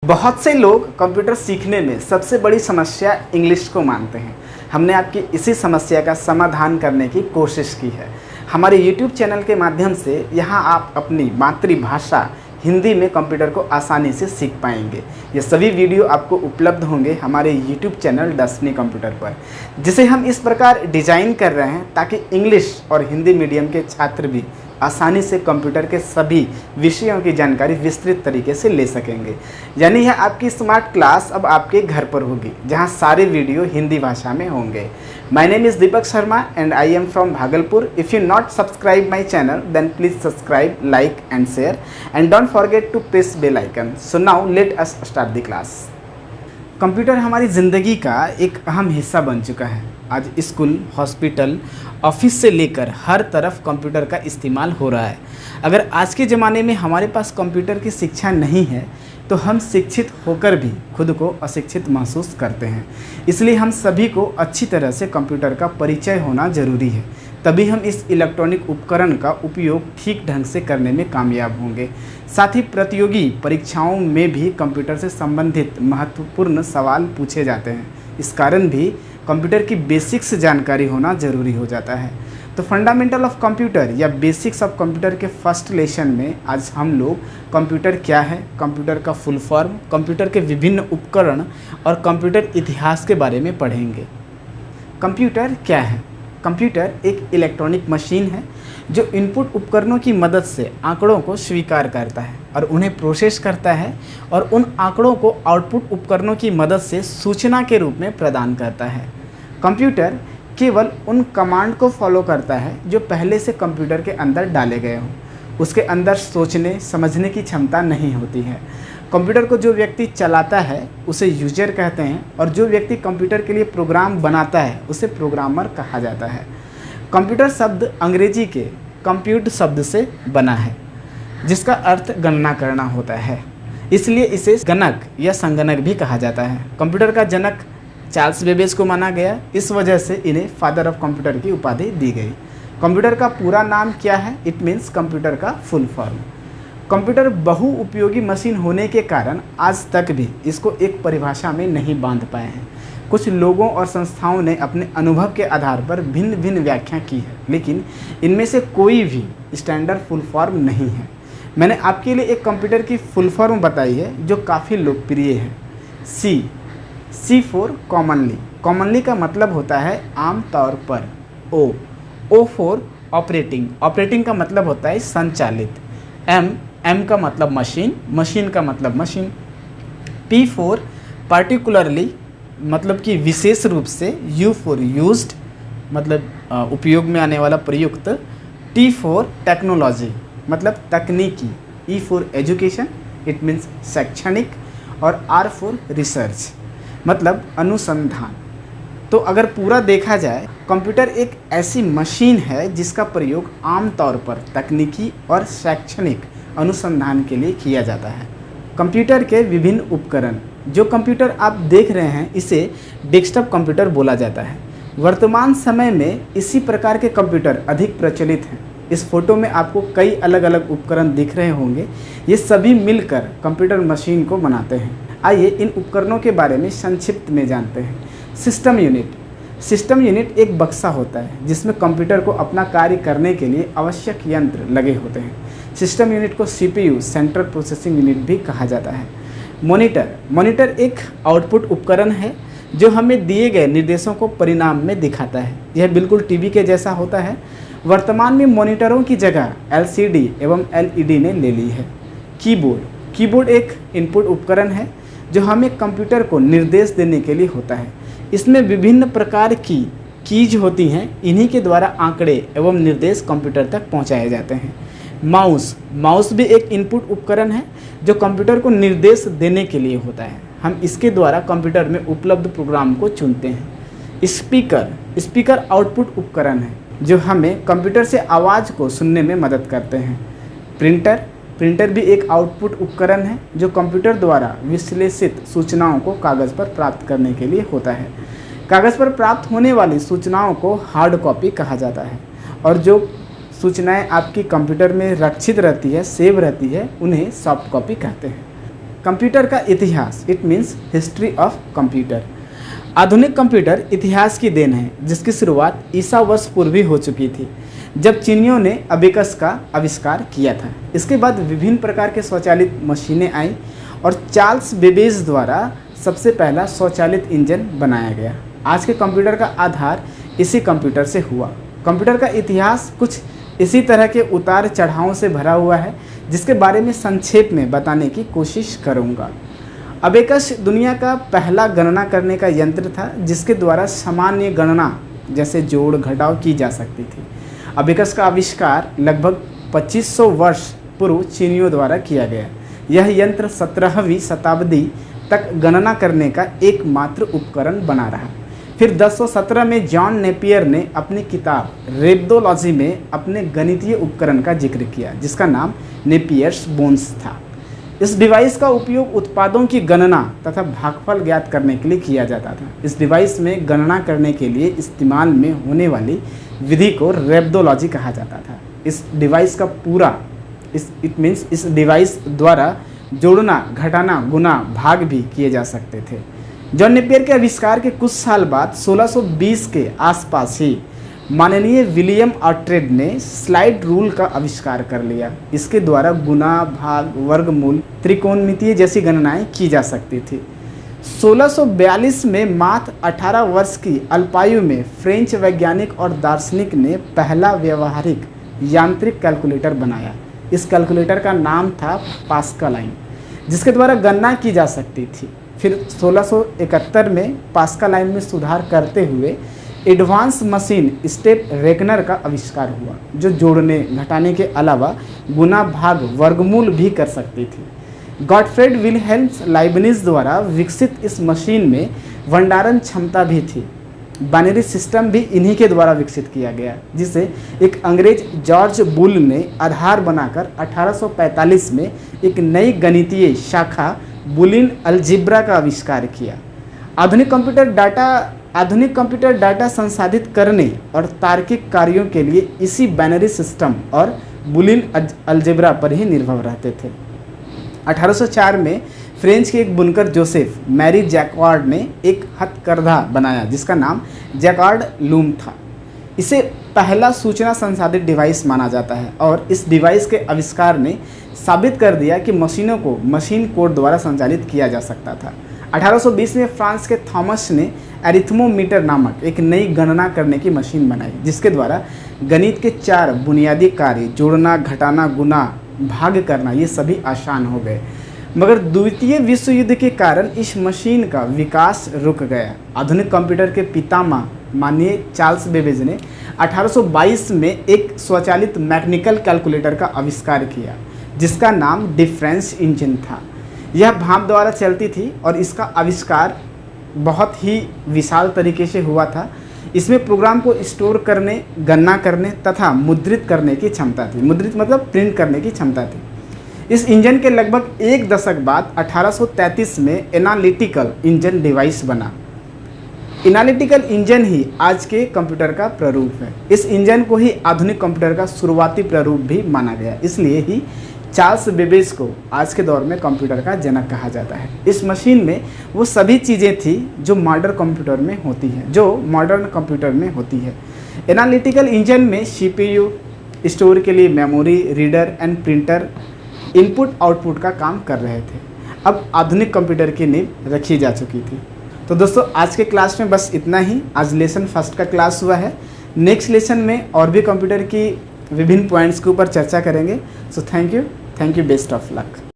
बहुत से लोग कंप्यूटर सीखने में सबसे बड़ी समस्या इंग्लिश को मानते हैं। हमने आपकी इसी समस्या का समाधान करने की कोशिश की है। हमारे YouTube चैनल के माध्यम से यहाँ आप अपनी मातृभाषा हिंदी में कंप्यूटर को आसानी से सीख पाएंगे। ये सभी वीडियो आपको उपलब्ध होंगे हमारे YouTube चैनल डस्टनी कंप्यूटर पर, जिसे हम इस प्रकार डिज़ाइन कर रहे हैं ताकि इंग्लिश और हिंदी मीडियम के छात्र भी आसानी से कंप्यूटर के सभी विषयों की जानकारी विस्तृत तरीके से ले सकेंगे। यानी यह आपकी स्मार्ट क्लास अब आपके घर पर होगी, जहां सारे वीडियो हिंदी भाषा में होंगे। My name is Deepak Sharma and I am from Bhagalpur. If you not subscribe my channel then please subscribe, like and share and don't forget to press bell icon. So now let us start the class. Computer हमारी ज़िंदगी का एक अहम हिस्सा बन चुका है। आज स्कूल, हॉस्पिटल, ऑफिस से लेकर हर तरफ कंप्यूटर का इस्तेमाल हो रहा है। अगर आज के ज़माने में हमारे पास कंप्यूटर की शिक्षा नहीं है तो हम शिक्षित होकर भी खुद को अशिक्षित महसूस करते हैं। इसलिए हम सभी को अच्छी तरह से कंप्यूटर का परिचय होना ज़रूरी है, तभी हम इस इलेक्ट्रॉनिक उपकरण का उपयोग ठीक ढंग से करने में कामयाब होंगे। साथ ही प्रतियोगी परीक्षाओं में भी कंप्यूटर से संबंधित महत्वपूर्ण सवाल पूछे जाते हैं। इस कारण भी कंप्यूटर की बेसिक्स जानकारी होना ज़रूरी हो जाता है। तो फंडामेंटल ऑफ कंप्यूटर या बेसिक्स ऑफ कंप्यूटर के फर्स्ट लेसन में आज हम लोग कंप्यूटर क्या है, कंप्यूटर का फुल फॉर्म, कंप्यूटर के विभिन्न उपकरण और कंप्यूटर इतिहास के बारे में पढ़ेंगे। कंप्यूटर क्या है? कंप्यूटर एक इलेक्ट्रॉनिक मशीन है जो इनपुट उपकरणों की मदद से आंकड़ों को स्वीकार करता है और उन्हें प्रोसेस करता है और उन आंकड़ों को आउटपुट उपकरणों की मदद से सूचना के रूप में प्रदान करता है। कंप्यूटर केवल उन कमांड को फॉलो करता है जो पहले से कंप्यूटर के अंदर डाले गए हों। उसके अंदर सोचने समझने की क्षमता नहीं होती है। कंप्यूटर को जो व्यक्ति चलाता है उसे यूजर कहते हैं और जो व्यक्ति कंप्यूटर के लिए प्रोग्राम बनाता है उसे प्रोग्रामर कहा जाता है। कंप्यूटर शब्द अंग्रेजी के कंप्यूट शब्द से बना है, जिसका अर्थ गणना करना होता है। इसलिए इसे गणक या संगणक भी कहा जाता है। कंप्यूटर का जनक चार्ल्स बेबेज को माना गया, इस वजह से इन्हें फादर ऑफ कंप्यूटर की उपाधि दी गई। कंप्यूटर का पूरा नाम क्या है? इट मीन्स कंप्यूटर का फुल फॉर्म। कंप्यूटर बहुउपयोगी मशीन होने के कारण आज तक भी इसको एक परिभाषा में नहीं बांध पाए हैं। कुछ लोगों और संस्थाओं ने अपने अनुभव के आधार पर भिन्न भिन्न व्याख्या की है, लेकिन इनमें से कोई भी स्टैंडर्ड फुल फॉर्म नहीं है। मैंने आपके लिए एक कंप्यूटर की फुल फॉर्म बताई है जो काफ़ी लोकप्रिय है। सी फॉर कॉमनली। कॉमनली का मतलब होता है आम तौर पर। O for operating. ऑपरेटिंग का मतलब होता है संचालित। एम का मतलब मशीन, मशीन का मतलब मशीन। पी फॉर पार्टिकुलरली, मतलब कि विशेष रूप से। यू फॉर यूज्ड, मतलब उपयोग में आने वाला प्रयुक्त। टी फॉर टेक्नोलॉजी, मतलब तकनीकी। E for education, it means शैक्षणिक। और आर फॉर रिसर्च, मतलब अनुसंधान। तो अगर पूरा देखा जाए, कंप्यूटर एक ऐसी मशीन है जिसका प्रयोग आमतौर पर तकनीकी और शैक्षणिक अनुसंधान के लिए किया जाता है। कंप्यूटर के विभिन्न उपकरण। जो कंप्यूटर आप देख रहे हैं इसे डेस्कटॉप कंप्यूटर बोला जाता है। वर्तमान समय में इसी प्रकार के कंप्यूटर अधिक प्रचलित हैं। इस फोटो में आपको कई अलग अलग उपकरण दिख रहे होंगे। ये सभी मिलकर कंप्यूटर मशीन को बनाते हैं। आइए इन उपकरणों के बारे में संक्षिप्त में जानते हैं। System unit. सिस्टम यूनिट एक बक्सा होता है जिसमें कंप्यूटर को अपना कार्य करने के लिए आवश्यक यंत्र लगे होते हैं। सिस्टम यूनिट को CPU, सेंट्रल प्रोसेसिंग यूनिट भी कहा जाता है। मॉनिटर। मॉनिटर एक आउटपुट उपकरण है जो हमें दिए गए निर्देशों को परिणाम में दिखाता है। यह बिल्कुल टीवी के जैसा होता है। वर्तमान में मॉनिटरों की जगह LCD एवं LED ने ले ली है। कीबोर्ड। कीबोर्ड एक इनपुट उपकरण है जो हमें कंप्यूटर को निर्देश देने के लिए होता है। इसमें विभिन्न प्रकार की कीज होती हैं। इन्हीं के द्वारा आंकड़े एवं निर्देश कंप्यूटर तक पहुंचाए जाते हैं। माउस भी एक इनपुट उपकरण है जो कंप्यूटर को निर्देश देने के लिए होता है। हम इसके द्वारा कंप्यूटर में उपलब्ध प्रोग्राम को चुनते हैं। स्पीकर आउटपुट उपकरण है जो हमें कंप्यूटर से आवाज़ को सुनने में मदद करते हैं। प्रिंटर भी एक आउटपुट उपकरण है जो कंप्यूटर द्वारा विश्लेषित सूचनाओं को कागज़ पर प्राप्त करने के लिए होता है। कागज़ पर प्राप्त होने वाली सूचनाओं को हार्ड कॉपी कहा जाता है और जो सूचनाएं आपकी कंप्यूटर में रक्षित रहती है, सेव रहती है, उन्हें सॉफ्ट कॉपी कहते हैं। कंप्यूटर का इतिहास, it means history of computer. आधुनिक कंप्यूटर इतिहास की देन है जिसकी शुरुआत ईसा वर्ष पूर्व हो चुकी थी, जब चीनियों ने अबेकस का आविष्कार किया था। इसके बाद विभिन्न प्रकार के स्वचालित मशीनें आईं और चार्ल्स बेबेज द्वारा सबसे पहला स्वचालित इंजन बनाया गया। आज के कंप्यूटर का आधार इसी कंप्यूटर से हुआ। कंप्यूटर का इतिहास कुछ इसी तरह के उतार चढ़ावों से भरा हुआ है, जिसके बारे में संक्षेप में बताने की कोशिश करूंगा। अबेकस दुनिया का पहला गणना करने का यंत्र था, जिसके द्वारा सामान्य गणना जैसे जोड़ घटाव की जा सकती थी। अबेकस का आविष्कार लगभग 2500 वर्ष पूर्व चीनियों द्वारा किया गया। यह यंत्र 17वीं शताब्दी तक गणना करने का एकमात्र उपकरण बना रहा। फिर 1017 में जॉन नेपियर ने अपनी किताब रेप्डोलॉजी में अपने गणितीय उपकरण का जिक्र किया, जिसका नाम नेपियर्स बोन्स था। इस डिवाइस का उपयोग उत्पादों की गणना तथा भागफल ज्ञात करने के लिए किया जाता था। इस डिवाइस में गणना करने के लिए इस्तेमाल में होने वाली विधि को रेप्डोलॉजी कहा जाता था। इस डिवाइस का पूरा इस डिवाइस द्वारा जोड़ना, घटाना, गुना, भाग भी किए जा सकते थे। जॉन नेपियर के आविष्कार के कुछ साल बाद 1620 के आसपास ही माननीय विलियम ऑर्ट्रेड ने स्लाइड रूल का आविष्कार कर लिया। इसके द्वारा गुना, भाग, वर्गमूल, त्रिकोणमितीय जैसी गणनाएं की जा सकती थी। 1642 में मात्र 18 वर्ष की अल्पायु में फ्रेंच वैज्ञानिक और दार्शनिक ने पहला व्यवहारिक यांत्रिक कैलकुलेटर बनाया। इस कैलकुलेटर का नाम था पास्कलाइन, जिसके द्वारा गणना की जा सकती थी। फिर 1671 में पास्कलाइन में सुधार करते हुए एडवांस मशीन स्टेप रेकनर का आविष्कार हुआ, जो जोड़ने, घटाने के अलावा गुना, भाग, वर्गमूल भी कर सकती थी। गॉटफ्रेड विल्हेल्म लाइबनिज द्वारा विकसित इस मशीन में भंडारण क्षमता भी थी। बाइनरी सिस्टम भी इन्हीं के द्वारा विकसित किया गया, जिसे एक अंग्रेज जॉर्ज बुल ने आधार बनाकर 1845 में एक नई गणितीय शाखा बुलियन अलजेब्रा का आविष्कार किया। आधुनिक कंप्यूटर डाटा संसाधित करने और तार्किक कार्यों के लिए इसी बाइनरी सिस्टम और बुलियन अलजेब्रा पर ही निर्भर रहते थे। 1804 में फ्रेंच के एक बुनकर जोसेफ मैरी जैकार्ड ने एक हथकरघा बनाया, जिसका नाम जैकार्ड लूम था। इसे पहला सूचना संसाधित डिवाइस माना जाता है और इस डिवाइस के आविष्कार ने साबित कर दिया कि मशीनों को मशीन कोड द्वारा संचालित किया जा सकता था। 1820 में फ्रांस के थॉमस ने एरिथमोमीटर नामक एक नई गणना करने की मशीन बनाई, जिसके द्वारा गणित के 4 बुनियादी कार्य जोड़ना, घटाना, गुना, भाग करना ये सभी आसान हो गए। मगर द्वितीय विश्व युद्ध के कारण इस मशीन का विकास रुक गया। आधुनिक कंप्यूटर के पितामह माननीय चार्ल्स बेबेज ने 1822 में एक स्वचालित मैकेनिकल कैलकुलेटर का आविष्कार किया, जिसका नाम डिफरेंस इंजन था। यह भाप द्वारा चलती थी और इसका आविष्कार बहुत ही विशाल तरीके से हुआ था। इसमें प्रोग्राम को स्टोर करने, गणना करने तथा मुद्रित करने की क्षमता थी। मुद्रित मतलब प्रिंट करने की क्षमता थी। इस इंजन के लगभग एक दशक बाद 1833 में एनालिटिकल इंजन डिवाइस बना। एनालिटिकल इंजन ही आज के कंप्यूटर का प्रारूप है। इस इंजन को ही आधुनिक कंप्यूटर का शुरुआती प्रारूप भी माना गया। इसलिए ही चार्ल्स बेबेज को आज के दौर में कंप्यूटर का जनक कहा जाता है। इस मशीन में वो सभी चीज़ें थी जो मॉडर्न कंप्यूटर में होती है, एनालिटिकल इंजन में CPU, स्टोर के लिए memory, reader and printer input output का काम कर रहे थे। अब आधुनिक कंप्यूटर की नींव रखी जा चुकी थी। तो दोस्तों, आज के क्लास में बस इतना ही। आज लेसन फर्स्ट का क्लास हुआ है। नेक्स्ट लेसन में और भी कंप्यूटर की विभिन्न पॉइंट्स के ऊपर चर्चा करेंगे। So thank you, best of luck.